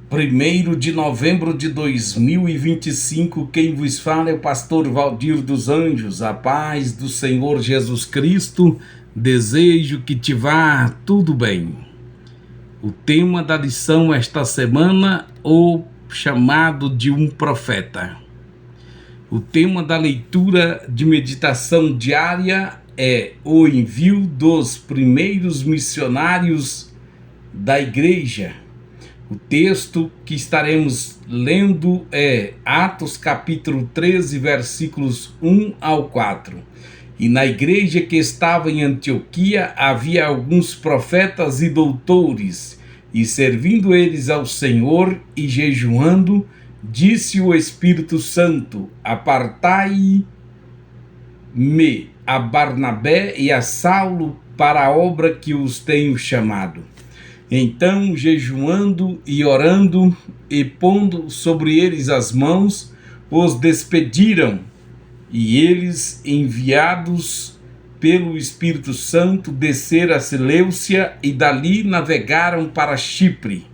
1º de novembro de 2025, quem vos fala é o pastor Valdir dos Anjos. A paz do Senhor Jesus Cristo, desejo que te vá tudo bem. O tema da lição esta semana, o chamado de um profeta. O tema da leitura de meditação diária é o envio dos primeiros missionários da igreja. O texto que estaremos lendo é Atos capítulo 13, versículos 1 ao 4. E na igreja que estava em Antioquia havia alguns profetas e doutores, e servindo eles ao Senhor e jejuando, disse o Espírito Santo: apartai-me a Barnabé e a Saulo para a obra que os tenho chamado. Então, jejuando e orando e pondo sobre eles as mãos, os despediram, e eles, enviados pelo Espírito Santo, desceram a Seleucia e dali navegaram para Chipre.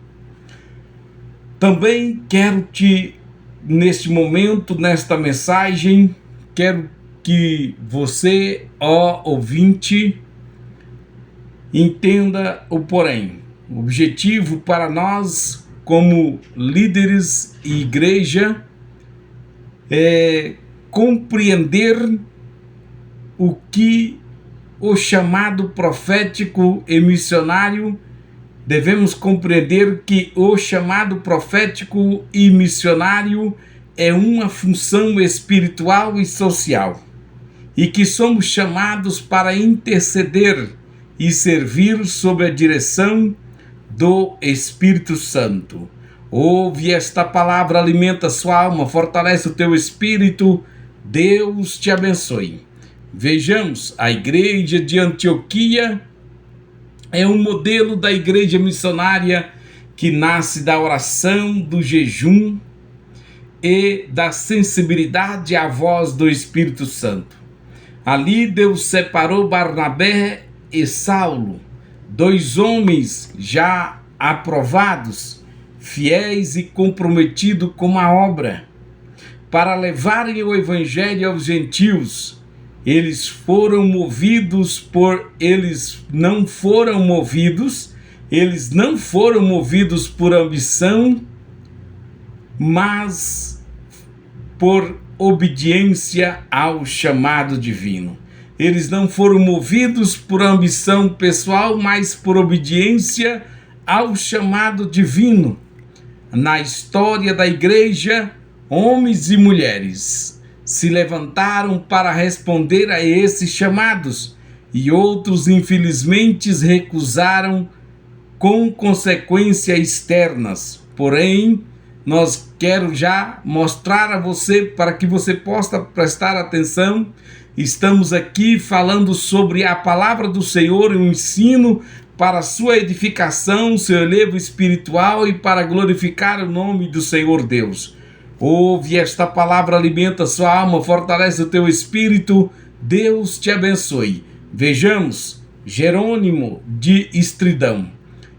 Também neste momento, nesta mensagem, quero que você, ó ouvinte, entenda o porém. O objetivo para nós, como líderes e igreja, é compreender o que o chamado profético e missionário. Devemos compreender que o chamado profético e missionário é uma função espiritual e social, e que somos chamados para interceder e servir sob a direção do Espírito Santo. Ouve esta palavra, alimenta sua alma, fortalece o teu espírito. Deus te abençoe. Vejamos, a igreja de Antioquia é um modelo da igreja missionária que nasce da oração, do jejum e da sensibilidade à voz do Espírito Santo. Ali Deus separou Barnabé e Saulo, dois homens já aprovados, fiéis e comprometidos com a obra, para levarem o evangelho aos gentios. Eles não foram movidos por ambição, mas por obediência ao chamado divino. Eles não foram movidos por ambição pessoal, mas por obediência ao chamado divino. Na história da igreja, homens e mulheres se levantaram para responder a esses chamados, e outros, infelizmente, recusaram com consequências externas. Porém, quero já mostrar a você, para que você possa prestar atenção. Estamos aqui falando sobre a palavra do Senhor e um ensino para sua edificação, seu elevo espiritual e para glorificar o nome do Senhor Deus. Ouve esta palavra, alimenta sua alma, fortalece o teu espírito. Deus te abençoe. Vejamos, Jerônimo de Estridão.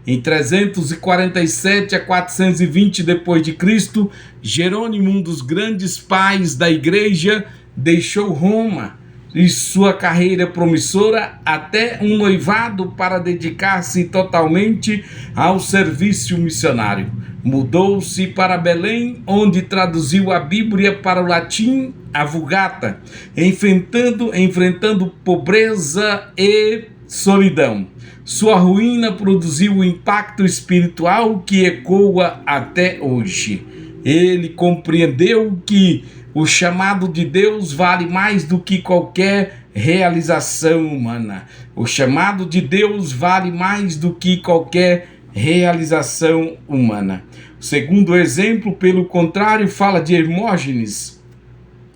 Em 347 a 420 depois de Cristo, Jerônimo, um dos grandes pais da igreja, deixou Roma e sua carreira promissora até um noivado para dedicar-se totalmente ao serviço missionário. Mudou-se para Belém, onde traduziu a Bíblia para o latim, a Vulgata, enfrentando pobreza e solidão. Sua ruína produziu um impacto espiritual que ecoa até hoje. Ele compreendeu que o chamado de Deus vale mais do que qualquer realização humana. O chamado de Deus vale mais do que qualquer realização humana. O segundo exemplo, pelo contrário, fala de Hermógenes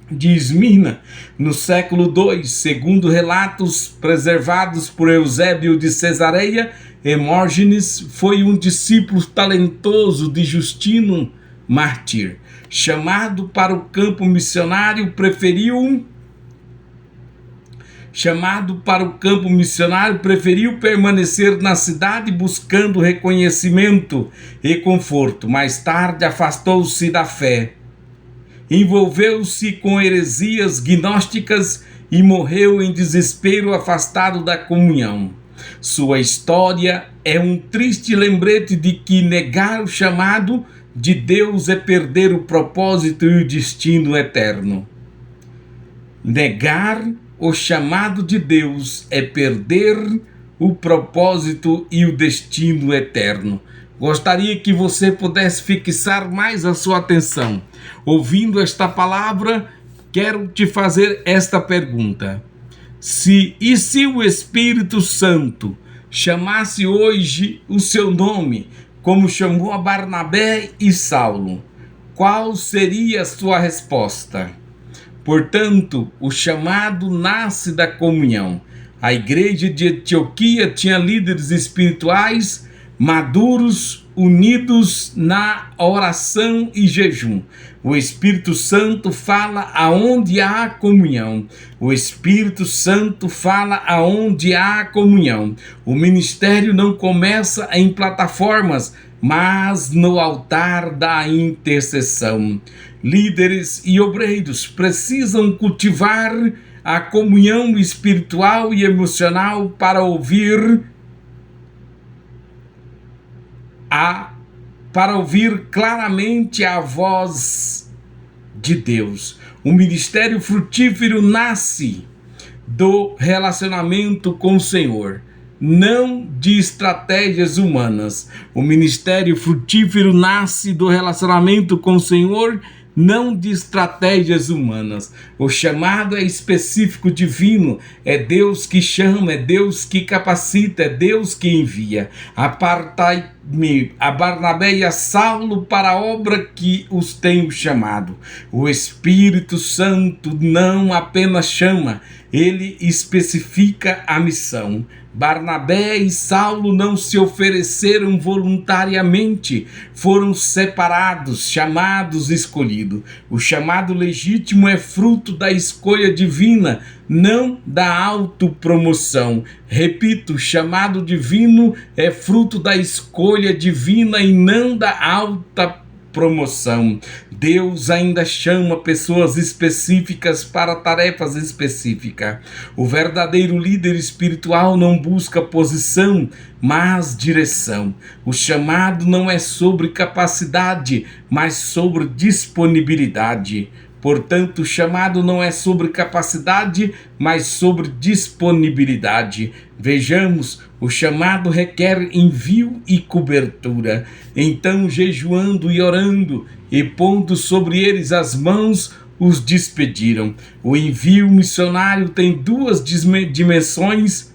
de Esmirna, no século II. Segundo relatos preservados por Eusébio de Cesareia, Hermógenes foi um discípulo talentoso de Justino Mártir. Chamado para o campo missionário, preferiu chamado para o campo missionário, preferiu permanecer na cidade buscando reconhecimento e conforto. Mais tarde, afastou-se da fé, envolveu-se com heresias gnósticas e morreu em desespero, afastado da comunhão. Sua história é um triste lembrete de que negar o chamado de Deus é perder o propósito e o destino eterno. Negar o chamado de Deus é perder o propósito e o destino eterno. Gostaria que você pudesse fixar mais a sua atenção. Ouvindo esta palavra, quero te fazer esta pergunta. Se o Espírito Santo chamasse hoje o seu nome, como chamou a Barnabé e Saulo, qual seria a sua resposta? Portanto, o chamado nasce da comunhão. A igreja de Antioquia tinha líderes espirituais maduros, unidos na oração e jejum. O Espírito Santo fala aonde há comunhão. O Espírito Santo fala aonde há comunhão. O ministério não começa em plataformas, mas no altar da intercessão. Líderes e obreiros precisam cultivar a comunhão espiritual e emocional para ouvir claramente a voz de Deus. O ministério frutífero nasce do relacionamento com o Senhor, não de estratégias humanas. O ministério frutífero nasce do relacionamento com o Senhor, não de estratégias humanas. O chamado é específico, divino. É Deus que chama, é Deus que capacita, é Deus que envia. Apartai-me a Barnabé e a Saulo para a obra que os tenho chamado. O Espírito Santo não apenas chama, ele especifica a missão. Barnabé e Saulo não se ofereceram voluntariamente, foram separados, chamados, escolhidos. O chamado legítimo é fruto da escolha divina, não da autopromoção. Repito, o chamado divino é fruto da escolha divina e não da alta promoção. Deus ainda chama pessoas específicas para tarefas específicas. O verdadeiro líder espiritual não busca posição, mas direção. O chamado não é sobre capacidade, mas sobre disponibilidade. Portanto, o chamado não é sobre capacidade, mas sobre disponibilidade. Vejamos, o chamado requer envio e cobertura. Então, jejuando e orando e pondo sobre eles as mãos, os despediram. O envio missionário tem duas dimensões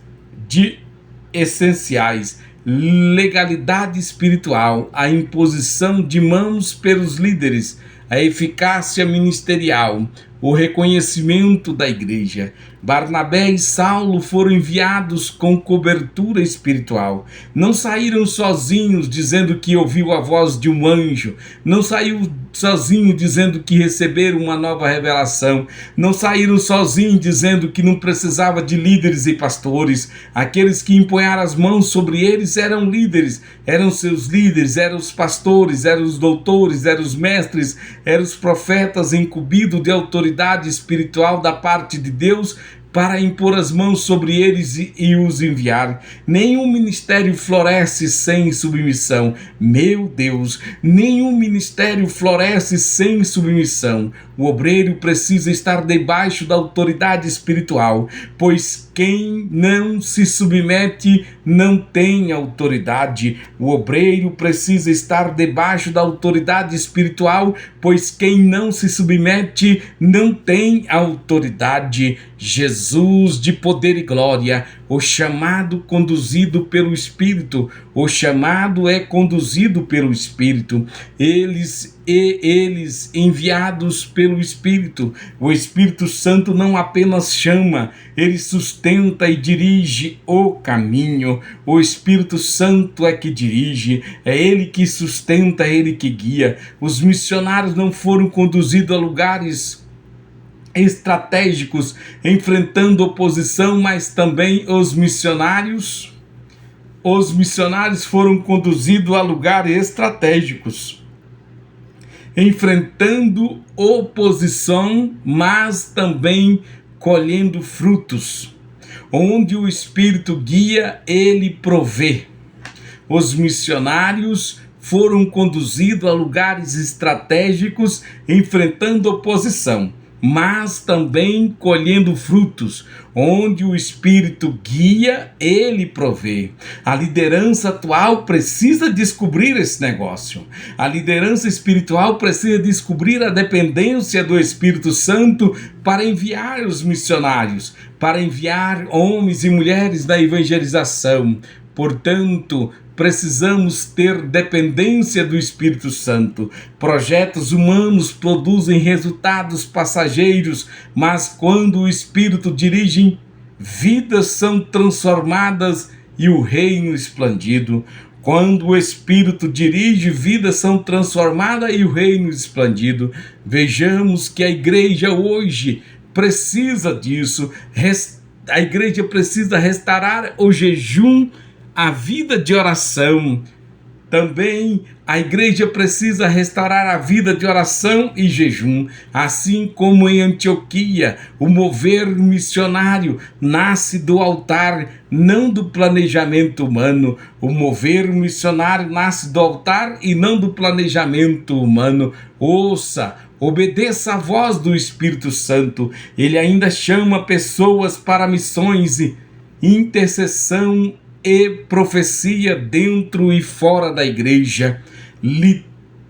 essenciais: legalidade espiritual, a imposição de mãos pelos líderes, a eficácia ministerial, o reconhecimento da igreja. Barnabé e Saulo foram enviados com cobertura espiritual. Não saíram sozinhos dizendo que ouviu a voz de um anjo. Não saiu sozinho dizendo que receberam uma nova revelação. Não saíram sozinhos dizendo que não precisava de líderes e pastores. Aqueles que empunharam as mãos sobre eles eram líderes, eram seus líderes, eram os pastores, eram os doutores, eram os mestres, eram os profetas incumbidos de autoridade espiritual da parte de Deus para impor as mãos sobre eles e os enviar. Nenhum ministério floresce sem submissão. Meu Deus, nenhum ministério floresce sem submissão. O obreiro precisa estar debaixo da autoridade espiritual, pois quem não se submete não tem autoridade. O obreiro precisa estar debaixo da autoridade espiritual, pois quem não se submete não tem autoridade. Jesus de poder e glória, o chamado conduzido pelo Espírito, o chamado é conduzido pelo Espírito, eles enviados pelo Espírito. O Espírito Santo não apenas chama, ele sustenta e dirige o caminho. O Espírito Santo é que dirige, é ele que sustenta, é ele que guia. Os missionários não foram conduzidos a lugares estratégicos, enfrentando oposição, mas também os missionários foram conduzidos a lugares estratégicos, enfrentando oposição, mas também colhendo frutos. Onde o Espírito guia, ele provê. Os missionários foram conduzidos a lugares estratégicos, enfrentando oposição, mas também colhendo frutos. Onde o Espírito guia, ele provê. A liderança atual precisa descobrir esse negócio. A liderança espiritual precisa descobrir a dependência do Espírito Santo para enviar os missionários, para enviar homens e mulheres da evangelização. Portanto, precisamos ter dependência do Espírito Santo. Projetos humanos produzem resultados passageiros, mas quando o Espírito dirige, vidas são transformadas e o reino expandido. Quando o Espírito dirige, vidas são transformadas e o reino expandido. Vejamos que a igreja hoje precisa disso. A igreja precisa restaurar o jejum, a vida de oração. Também a igreja precisa restaurar a vida de oração e jejum, assim como em Antioquia. O mover missionário nasce do altar, não do planejamento humano. O mover missionário nasce do altar e não do planejamento humano. Ouça, obedeça a voz do Espírito Santo. Ele ainda chama pessoas para missões, intercessão e profecia dentro e fora da igreja.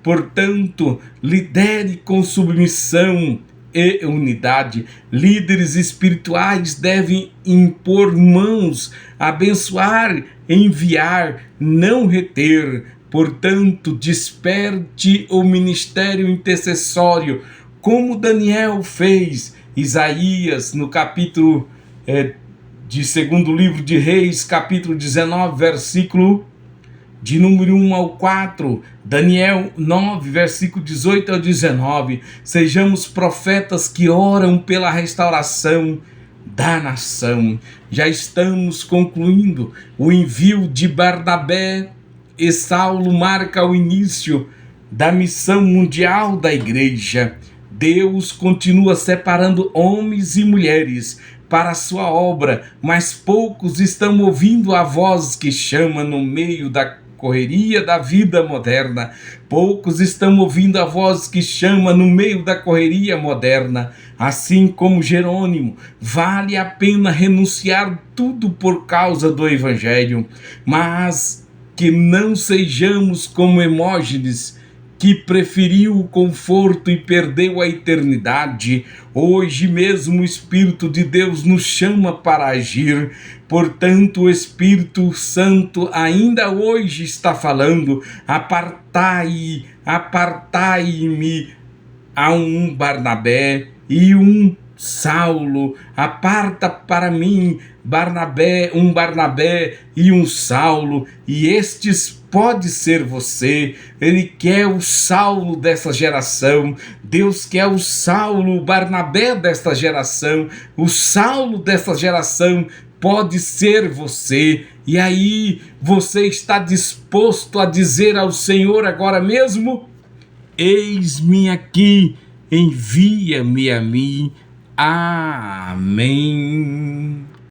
Portanto, lidere com submissão e unidade. Líderes espirituais devem impor mãos, abençoar, enviar, não reter. Portanto, desperte o ministério intercessório, como Daniel fez. Isaías, no capítulo de segundo livro de Reis, capítulo 19, versículo de número 1 ao 4, Daniel 9, versículo 18 ao 19, sejamos profetas que oram pela restauração da nação. Já estamos concluindo. O envio de Barnabé e Saulo marca o início da missão mundial da igreja. Deus continua separando homens e mulheres para a sua obra, mas poucos estão ouvindo a voz que chama no meio da correria da vida moderna. Poucos estão ouvindo a voz que chama no meio da correria moderna. Assim como Jerônimo, vale a pena renunciar tudo por causa do Evangelho, mas que não sejamos como Hermógenes, que preferiu o conforto e perdeu a eternidade. Hoje mesmo o Espírito de Deus nos chama para agir. Portanto, o Espírito Santo ainda hoje está falando: apartai-me a um Barnabé e um Saulo. Aparta para mim um Barnabé e um Saulo, e estes pode ser você. Ele quer o Saulo dessa geração. Deus quer o Saulo, o Barnabé desta geração. O Saulo dessa geração pode ser você. E aí, você está disposto a dizer ao Senhor agora mesmo: eis-me aqui, envia-me a mim. Amém.